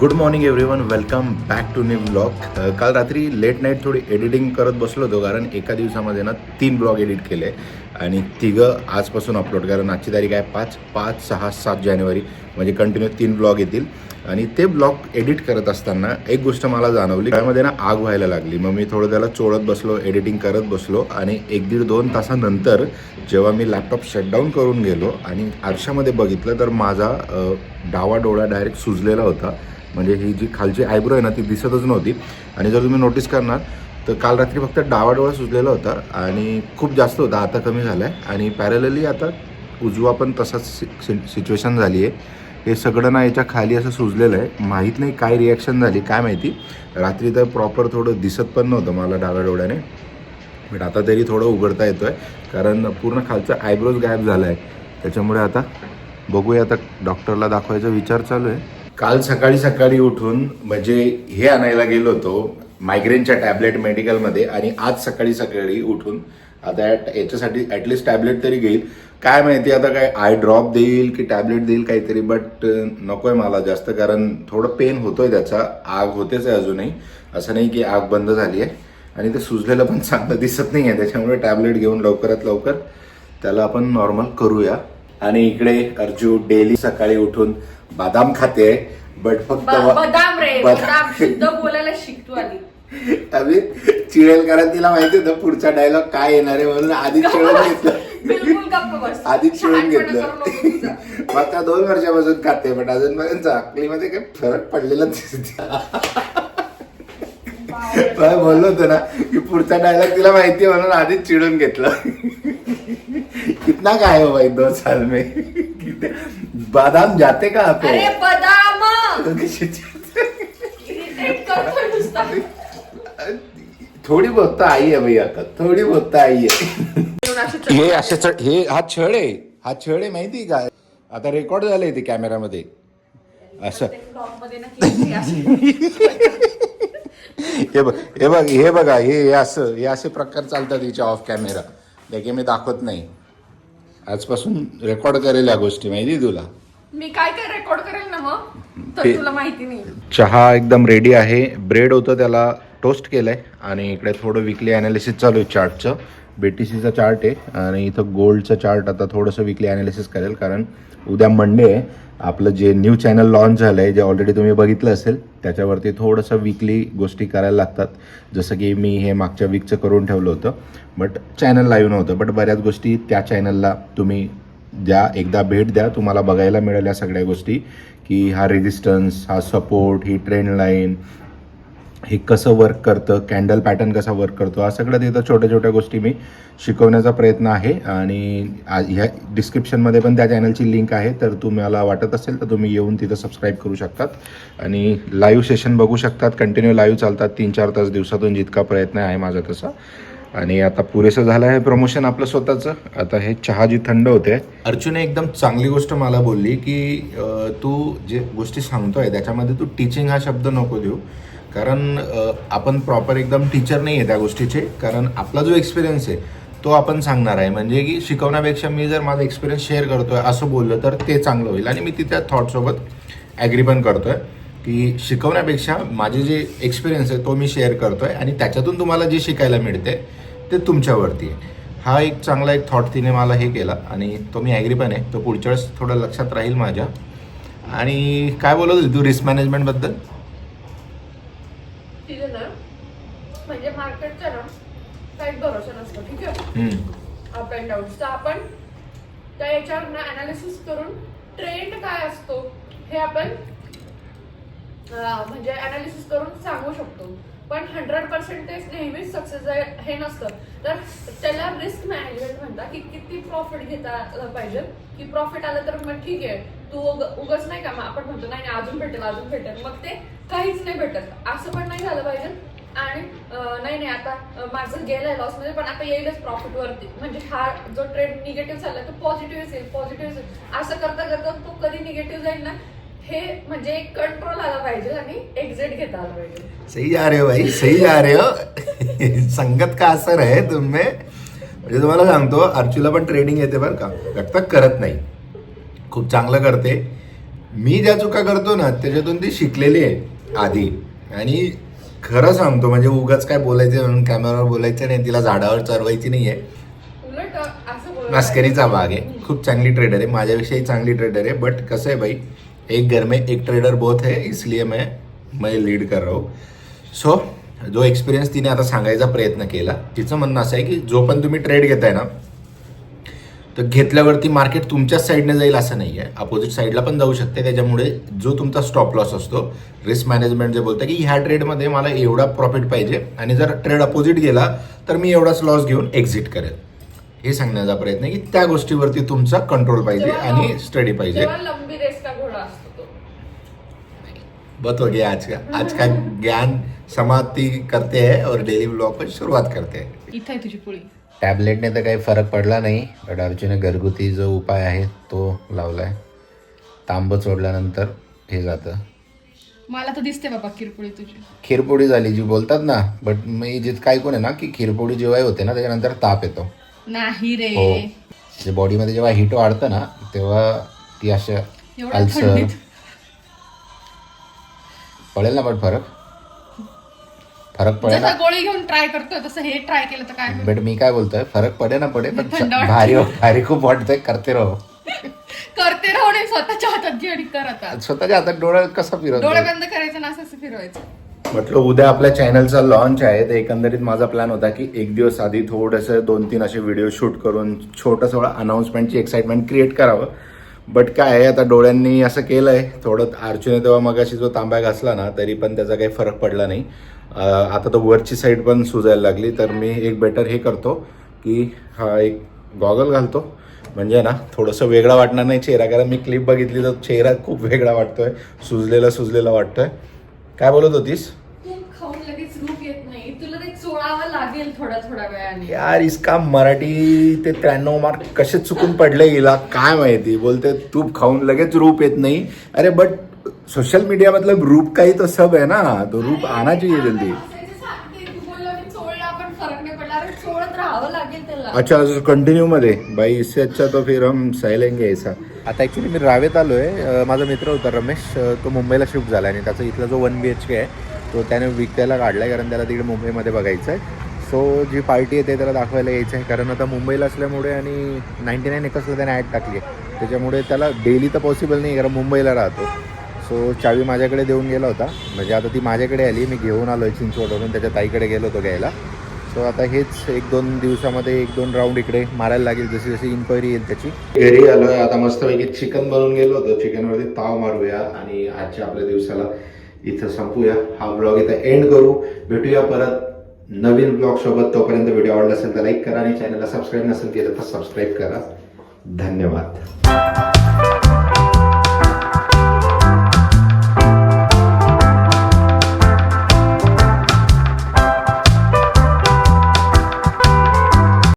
Good morning everyone, welcome back to new blog. काल रात्री late night थोडी editing करत बसलो होतो, कारण एका दिवसामध्ये ना 3 ब्लॉग एडिट केले आणि तिघं आजपासून अपलोड. कारण आजची तारीख आहे 5, 6, 7 जानेवारी, म्हणजे कंटिन्यू 3 ब्लॉग येतील. आणि ते ब्लॉग एडिट करत असताना एक गोष्ट मला जाणवली, त्यामध्ये ना आग व्हायला लागली. मग मी थोडं त्याला चोळत बसलो, एडिटिंग करत बसलो आणि 1-1.5-2 तासानंतर जेव्हा मी लॅपटॉप शटडाऊन करून गेलो आणि आरशामध्ये बघितलं तर माझा डावा डोळा डायरेक्ट सुजलेला होता. म्हणजे ही जी खालची आयब्रो आहे ना ती दिसतच नव्हती. आणि जर तुम्ही नोटीस करणार तर काल रात्री फक्त डावा डोळा सुजलेला होता आणि खूप जास्त होता, आता कमी झाला आहे. आणि पॅरलली आता उजवा पण तसाच सिच्युएशन झाली आहे. हे सगळं ना याच्या खाली असं सुजलेलं आहे. माहीत नाही काय रिॲक्शन झाली, काय माहिती. रात्री तर प्रॉपर थोडं दिसत पण नव्हतं मला डाव्या डोळ्याने, बट आता तरी थोडं उघडता येतो आहे, कारण पूर्ण खालचा आयब्रोज गायब झाला आहे. त्याच्यामुळे आता बघूया, आता डॉक्टरला दाखवायचा विचार चालू आहे. काल सकाळी सकाळी उठून म्हणजे हे आणायला गेलो होतो मायग्रेनच्या टॅबलेट मेडिकलमध्ये, आणि आज सकाळी सकाळी उठून आता याच्यासाठी ॲटलिस्ट टॅबलेट तरी घेईल. काय माहिती आता काय आय ड्रॉप देईल की टॅबलेट देईल काहीतरी, बट नको आहे मला जास्त, कारण थोडं पेन होतोय त्याचा. आग होतेच आहे अजूनही, असं नाही की आग बंद झाली आहे. आणि ते सुजलेलं पण चांगलं दिसत नाही आहे, त्याच्यामुळे टॅबलेट घेऊन लवकरात लवकर त्याला आपण नॉर्मल करूया. आणि इकडे अर्जू डेली सकाळी उठून बादाम खाते, बट फक्त बदाम रे, बदाम शुद्ध बोलायला शिकतो आधी. अभि चिडेल, कारण तिला माहिती होतं पुढचा डायलॉग काय येणार आहे, म्हणून आधीच चिडून घेतलं. बिलकुल गप्प बस. आधीच चिडून घेतलं. मग आता 2 वर्षापासून खाते, पण अजूनपर्यंत अकलीमध्ये काही फरक पडलेला काय बोललो होतो ना की पुढचा डायलॉग तिला माहिती आहे, म्हणून आधीच चिडून घेतलं. कितना काय हो भाई 2 साल में बादाम जाते का आपको? अरे बदाम इरिटेट करतोय नुसता. थोडी बहुत तो आई है भाई, आता थोडी बहुत तो आई है. हे असे हे हा छळ आहे, हा छळ आहे, माहिती का? आता रेकॉर्ड झालंय ते कॅमेरामध्ये असं. हे बघा हे असे प्रकार चालतात हिच्या ऑफ कॅमेरा. देखील मी दाखवत नाही. आजपासून रेकॉर्ड करेल या गोष्टी, माहिती तुला. मी काय रेकॉर्ड करेल ना मग, तर तुला माहिती नाही. चहा एकदम रेडी आहे. ब्रेड होतं त्याला टोस्ट केलंय आणि इकडे थोडं विकली अनालिसिस चालू आहे चार्टचं. BTCचा चार्ट आहे आणि इथं गोल्डचं चार्ट. आता थोडंसं विकली अनालिसिस करेल, कारण उद्या मंडे आहे. आपलं जे न्यू चॅनल लॉन्च झालं आहे, जे ऑलरेडी तुम्ही बघितलं असेल, त्याच्यावरती थोडंसं विकली गोष्टी करायला लागतात. जसं की मी हे मागच्या वीकचं करून ठेवलं होतं, बट चॅनल लाईव्ह नव्हतं. बट बऱ्याच गोष्टी त्या चॅनलला तुम्ही द्या, एकदा भेट द्या, तुम्हाला बघायला मिळेल या सगळ्या गोष्टी, की हा रेजिस्टन्स, हा सपोर्ट, ही ट्रेंड लाईन, हे कसं वर्क करतं, कॅन्डल पॅटर्न कसा वर्क करतो, हा सगळं तिथं छोट्या छोट्या गोष्टी मी शिकवण्याचा प्रयत्न आहे. आणि ह्या डिस्क्रिप्शनमध्ये पण त्या चॅनलची लिंक आहे, तर तुम्हाला वाटत असेल तर तुम्ही येऊन तिथं सबस्क्राईब करू शकतात आणि लाईव्ह सेशन बघू शकतात. कंटिन्यू लाईव्ह चालतात 3-4 तास दिवसातून, जितका प्रयत्न आहे माझा तसा. आणि आता पुरेसं झालं आहे प्रमोशन आपलं स्वतःचं. आता हे चहा जी थंड होते. अर्जुने एकदम चांगली गोष्ट मला बोलली की तू जे गोष्टी सांगतोय त्याच्यामध्ये तू टीचिंग हा शब्द नको देऊ, कारण आपण प्रॉपर एकदम टीचर नाही आहे त्या गोष्टीचे. कारण आपला जो एक्सपिरियन्स आहे तो आपण सांगणार आहे, म्हणजे की शिकवण्यापेक्षा मी जर माझा एक्सपिरियन्स शेअर करतोय असं बोललं तर ते चांगलं होईल. आणि मी तिच्या थॉटसोबत ॲग्री पण करतोय की शिकवण्यापेक्षा माझे जे एक्सपिरियन्स आहे तो मी शेअर करतोय, आणि त्याच्यातून तुम्हाला जे शिकायला मिळते ते तुमच्यावरती आहे. हा एक चांगला एक थॉट तिने मला हे केला, आणि तो मी ॲग्री पण आहे. तो पुढच्या वेळेस थोडं लक्षात राहील माझ्या. आणि काय बोलत होती तू रिस्क मॅनेजमेंटबद्दल? म्हणजे मार्केटचा ना काहीच भरोसा नसतो, ठीक आहे. अप अँड डाऊनचा आपण त्या याच्यावर ना अनालिसिस करून ट्रेंड काय असतो हे आपण म्हणजे अनालिसिस करून सांगू शकतो. पण 100% नेहमीच सक्सेस हे नसतं. तर त्याला रिस्क मॅनेजमेंट म्हणतात, की किती प्रॉफिट घेता पाहिजे. की प्रॉफिट आलं तर मग ठीक आहे, तू उगाच नाही का, मग आपण म्हणतो नाही अजून भेटेल, मग ते काहीच नाही भेटत. असं पण नाही झालं पाहिजे. आणि नाही आता माझं गेलंय लॉस मध्ये, पण आता येईलच प्रॉफिट वरती. म्हणजे हा जो ट्रेंड निगेटिव्ह चालला तो पॉझिटिव्ह येईल. असं करता करता तो कधी निगेटिव्ह जाईल ना, हे म्हणजे एक कंट्रोल आला पाहिजे आणि एक्झिट घेता आलं पाहिजे. सही जा रहे हो भाई, सही जा रहे हो. संगत का असर आहे तुम्ही. म्हणजे तुम्हाला सांगतो, अर्चूला पण ट्रेडिंग येते बरं का, लगता करत नाही, खूप चांगलं करते. मी ज्या चुका करतो ना त्याच्यातून ती शिकलेली आहे आधी. आणि खरं सांगतो म्हणजे उगाच काय बोलायचं म्हणून कॅमेरावर बोलायचं नाही, तिला झाडावर चढवायची नाही आहे. उलट असं बोलायला मस्करीचा भाग आहे. खूप चांगली ट्रेडर आहे, माझ्याविषयी चांगली ट्रेडर आहे. बट कसं आहे भाई, एक घर में एक ट्रेडर बहुत है, इसलिए मैं लीड कर रहा हूँ. सो जो एक्सपिरियन्स तिने आता सांगायचा प्रयत्न केला, तिचं म्हणणं असं आहे की जो पण तुम्ही ट्रेड घेताय ना, तर घेतल्यावरती मार्केट तुमच्याच साईडने जाईल असं नाही आहे, अपोजिट साईडला पण जाऊ शकते. त्याच्यामुळे जो तुमचा स्टॉप लॉस असतो, रिस्क मॅनेजमेंट जे बोलतं की ह्या ट्रेडमध्ये मला एवढा प्रॉफिट पाहिजे आणि जर ट्रेड अपोजिट गेला तर मी एवढाच लॉस घेऊन एक्झिट करेल, हे सांगण्याचा प्रयत्न आहे की त्या गोष्टीवरती तुमचा कंट्रोल पाहिजे आणि स्टडी पाहिजे. जेव्हा लंबी रेस का घोडा असतो तो. बहुत हो गया आज का ज्ञान समाप्ति करते हैं और डेली ब्लॉग पर शुरुआत करते हैं. इथं आहे तुझी पोळी. टॅबलेटने तर काही फरक पडला नाही, बट अर्जुने घरगुती जो उपाय आहे तो लावलाय. तांब सोडल्यानंतर हे जातं. मला तर दिसते बाबा किरपोळी तुझी. खीरपोळी झाली जी बोलतात ना, बट मी जितकं ऐकून आहे ना की खीरपोळी जेव्हा होते ना त्याच्यानंतर ताप येतो. नाही रे. हो, जे बॉडीमध्ये जेव्हा हीट वाढतं ना तेव्हा ती अशा एवढ्या अल्सर थंडीत. पडेल ना. पण फरक पडेल ना. जसं गोळी घेऊन ट्राय करतोय तसं हे ट्राय केलं तर काय होईल? बट मी काय बोलतोय, फरक पडे ना पडे, पण थंड वाटतं. भारी खूप वाटतंय. करते राहो, करते राहू नये, स्वतःच्या हातात घे आणि कर आता. स्वतःच्या हातात डोळा कसा डोळे फिरवतो. बंद करायचं ना असं फिरवायचं. म्हटलं उद्या आपल्या चॅनलचा लॉन्च आहे, तर एकंदरीत माझा प्लॅन होता की एक दिवस आधी थोडंसं 2-3 असे व्हिडिओ शूट करून छोटंसं अनाऊन्समेंटची एक्साइटमेंट क्रिएट करावं. बट काय आहे, आता डोळ्यांनी असं केलंय थोडं. अर्जुने तेव्हा मगाशी जो तांब्या घासला ना तरी पण त्याचा काही फरक पडला नाही. आता तर वरची साईड पण सुजायला लागली, तर मी एक बेटर हे करतो की हा एक गॉगल घालतो, म्हणजे ना थोडंसं वेगळा वाटणार नाही चेहरा. कारण मी क्लिप बघितली तर चेहरा खूप वेगळा वाटतोय, सुजलेला वाटतोय. काय बोलत होतीस? तू खाऊन लगेच रूप येत नाही, तुला ते चोळावं लागेल थोड्या वेळाने. यार इसका मराठी ते 93 मार्क कसे चुकून पडले गेला काय माहिती. बोलते तूप खाऊन लगेच रूप येत नाही. अरे बट सोशल मीडिया मतलब रूप का ही तो सब है ना, तो रूप आना चाहिए जल्दी. तू बोलला मी चोळला पण फरक नाही पडला. अरे चोळत राहावं लागेल त्याला. अच्छा कंटिन्यू मध्ये भाई, इससे अच्छा तो फिर हम सह लेंगे ऐसा. आता ॲक्च्युली मी रावेत आलो आहे. माझा मित्र होता रमेश, तो मुंबईला शिफ्ट झाला आणि त्याचा इथला जो 1 BHK आहे तो त्याने विकायला काढला आहे, कारण त्याला तिकडे मुंबईमध्ये बघायचं आहे. सो जी पार्टी आहे ते त्याला दाखवायला यायचं आहे, कारण आता मुंबईला असल्यामुळे आणि 99 एकर्सला त्याने ॲड टाकली आहे, त्याच्यामुळे त्याला डेली तर पॉसिबल नाही, कारण मुंबईला राहतो. सो चावी माझ्याकडे देऊन गेला होता, म्हणजे आता ती माझ्याकडे आली, मी घेऊन आलो आहे चिंचवडवरून, त्याच्या ताईकडे गेलो होतो घ्यायला. सो आता हेच 1-2 दिवसामध्ये 1-2 राऊंड इकडे मारायला लागेल, जशी जशी इन्क्वायरी येईल त्याची. घरी आलो आहे आता, मस्तपैकी चिकन बनवून गेलो होतो, चिकनवरती ताव मारूया आणि आजच्या आपल्या दिवसाला इथं संपूया. हा ब्लॉग इथं एंड करू. भेटूया परत नवीन ब्लॉग सोबत. तोपर्यंत व्हिडिओ आवडला असेल तर लाईक करा आणि चॅनलला सबस्क्राईब नसेल केलं तर सबस्क्राईब करा. धन्यवाद.